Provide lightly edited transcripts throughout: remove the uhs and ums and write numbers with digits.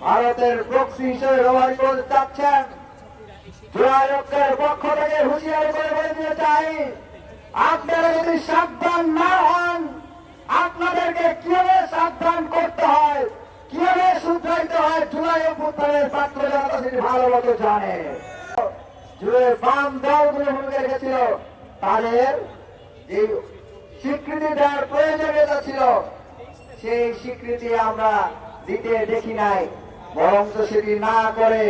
ভারতের প্রক্সি হিসেবে ব্যবহার করতে চাচ্ছেন, জুলাই ঐক্যের পক্ষ থেকে হুঁশিয়ারি করে বলে দিতে চাই, আপনারা যদি সাবধান না হন, আপনাদেরকে কিভাবে সাবধান করতে হয়, কিভাবে শুধরাইতে হয়, জুলাই অভ্যুত্থানের ছাত্র জনতা সেটি ভালো মতো জানে। বাম দলগুলো ভূমিকা রেখেছিল, তাদের যে স্বীকৃতি দেওয়ার প্রয়োজনীয়তা ছিল সেই স্বীকৃতি আমরা দিতে দেখি নাই, বরং সেটি না করে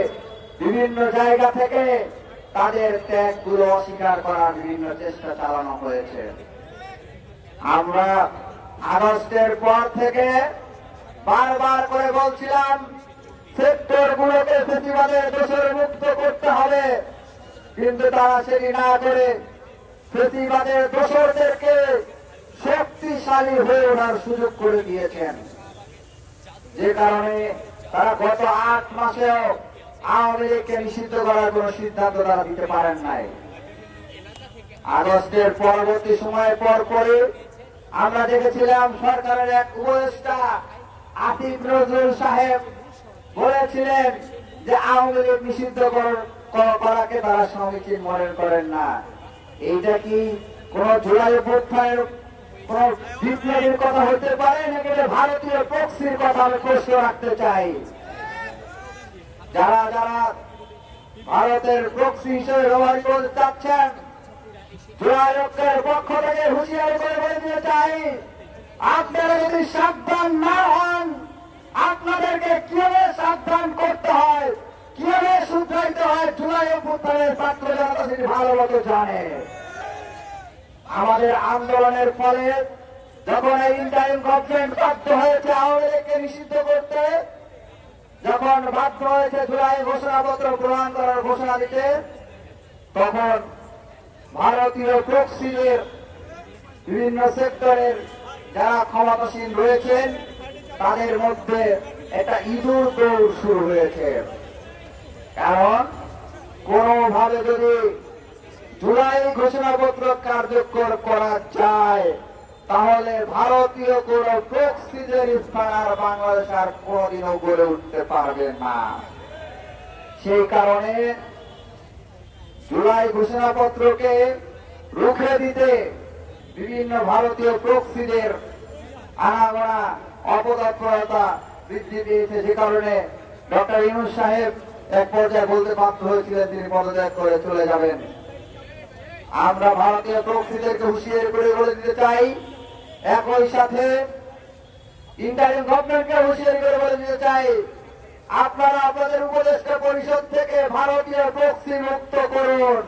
বিভিন্ন জায়গা থেকে তাদের ত্যাগগুলো অস্বীকার করার বিভিন্ন চেষ্টা চালানো হয়েছে। আমরা আগস্টের পর থেকে বারবার করে বলছিলাম সেক্টরগুলোকে ফেসিবাদের দোষরে মুক্ত করতে হবে, কিন্তু তারা সেটি না করে ফেসিবাদের দোষরদেরকে শক্তিশালী হয়ে ওঠার সুযোগ করে দিয়েছেন, যে কারণে তারা গত 8 মাসেও আওয়ামী লীগকে নিষিদ্ধ করার কোন সিদ্ধান্ত তারা দিতে পারেন নাই। আগস্টের পরবর্তী সময়ের পর করে আমরা দেখেছিলাম সরকারের এক উপদেষ্টা আসিফ নজরুল সাহেব বলেছিলেন যে আওয়ামী লীগ নিষিদ্ধ করাকে তারা সমীচীন মনে করেন না। এইটা কি কোন জুলাই অভ্যুত্থানের কোন বিপ্লবীর কথা হতে পারে নাকি ভারতীয় প্রক্সির কথা আমি প্রশ্ন রাখতে চাই। যারা যারা ভারতের প্রক্সি হিসেবে ব্যবহার করতে চাচ্ছেন, জুলাই ঐক্যের পক্ষ থেকে হুঁশিয়ারি করে বলে দিতে চাই, আপনারা যদি সাবধান না হন, আপনাদেরকে কিভাবে সাবধান করতে হয়, কিভাবে শুধরাইতে হয়, জুলাই অভ্যুত্থানের ছাত্র জনতা সেটি ভালো মতো জানে। আমাদের আন্দোলনের ফলে যখন এই ইন্টারিম গভর্নমেন্ট বাধ্য হয়েছে আওয়ামী লীগকে নিষিদ্ধ করতে, যখন বাধ্য হয়েছে জুলাই ঘোষণাপত্র প্রদান করার ঘোষণা দিতে, তখন ভারতীয় প্রক্সিদের বিভিন্ন সেক্টরের যারা ক্ষমতাসীন রয়েছেন তাদের মধ্যে একটা ইঁদুর দৌড় শুরু হয়েছে। কারণ কোনোভাবে যদি জুলাই ঘোষণাপত্র কার্যকর করা যায় তাহলে ভারতীয় কোন প্রক্সিদের স্থান আর বাংলাদেশ আর কোনদিনও গড়ে উঠতে পারবে না। সেই কারণে জুলাই ঘোষণাপত্রকে রুখে দিতে বিভিন্ন ভারতীয় প্রক্সিদের আনাগোনা অপতৎপরতা বৃদ্ধি পেয়েছে, যে কারণে ডক্টর ইউনূস সাহেব এক পর্যায়ে বলতে বাধ্য হয়েছিলেন তিনি পদত্যাগ করে চলে যাবেন। আমরা ভারতীয় প্রক্সিদেরকে হুঁশিয়ারি করে বলে দিতে চাই, একই সাথে ইন্টারিম গভর্নমেন্টকে হুঁশিয়ারি করে বলে দিতে চাই, আপনারা আপনাদের উপদেষ্টা পরিষদ থেকে ভারতীয় প্রক্সি মুক্ত করুন,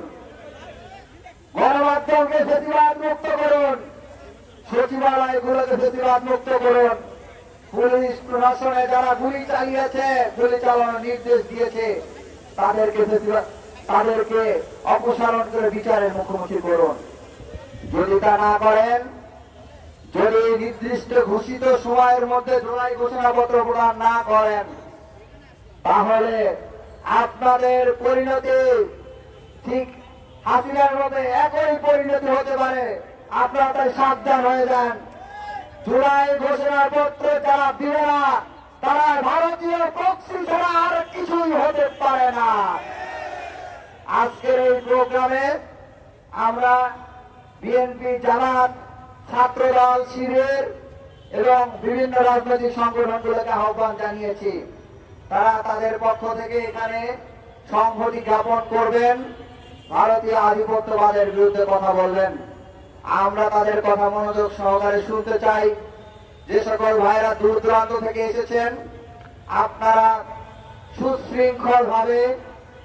গণমাধ্যমকে ফেসিবাদ মুক্ত করুন, সচিবালয়গুলোকে ফেসিবাদ মুক্ত করুন, পুলিশ প্রশাসনে যারা গুলি চালিয়েছে, গুলি চালানোর নির্দেশ দিয়েছে তাদেরকে অপসারণ করে বিচারের মুখোমুখি করুন। যদি তা না করেন, যদি নির্দিষ্ট ঘোষিত সময়ের মধ্যে জুলাই ঘোষণাপত্র প্রদান না করেন, তাহলে আপনাদের পরিণতি ঠিক হাসিনার মধ্যে একই পরিণতি হতে পারে। আপনারা তাই সাবধান হয়ে যান। জুলাই ঘোষণাপত্র যারা দিবে না তারা ভারতীয় প্রক্সি ছাড়া আর কিছুই হতে পারে না। আজকের এই প্রোগ্রামে আমরা বিএনপি, জামাত, ছাত্রদল, শিবির এবং বিভিন্ন রাজনৈতিক সংগঠনগুলোকে আহ্বান জানিয়েছি, তারা তাদের পক্ষ থেকে এখানে সংহতি জ্ঞাপন করবেন, ভারতীয় আধিপত্যবাদের বিরুদ্ধে কথা বলবেন। আমরা তাদের কথা মনোযোগ সহকারে শুনতে চাই। যে সকল ভাইরা দূর দূরান্ত থেকে এসেছেন, আপনারা সুশৃঙ্খল ভাবে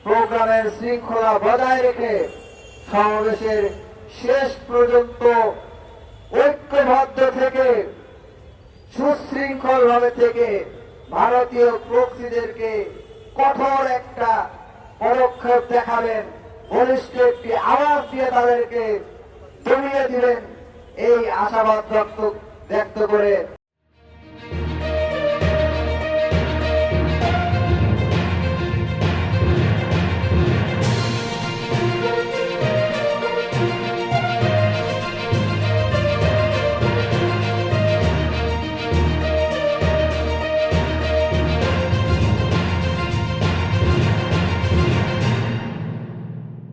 প্রোগ্রামের শৃঙ্খলা বজায় রেখে সমাবেশের শেষ পর্যন্ত ঐক্যবদ্ধ থেকে সুশৃঙ্খল ভাবে থেকে ভারতীয় প্রক্সিদেরকে কঠোর একটা পদক্ষেপ দেখাবেন, বলিষ্ঠ একটি আওয়াজ দিয়ে তাদেরকে দমিয়ে দিবেন, এই আশাবাদ ব্যক্ত করে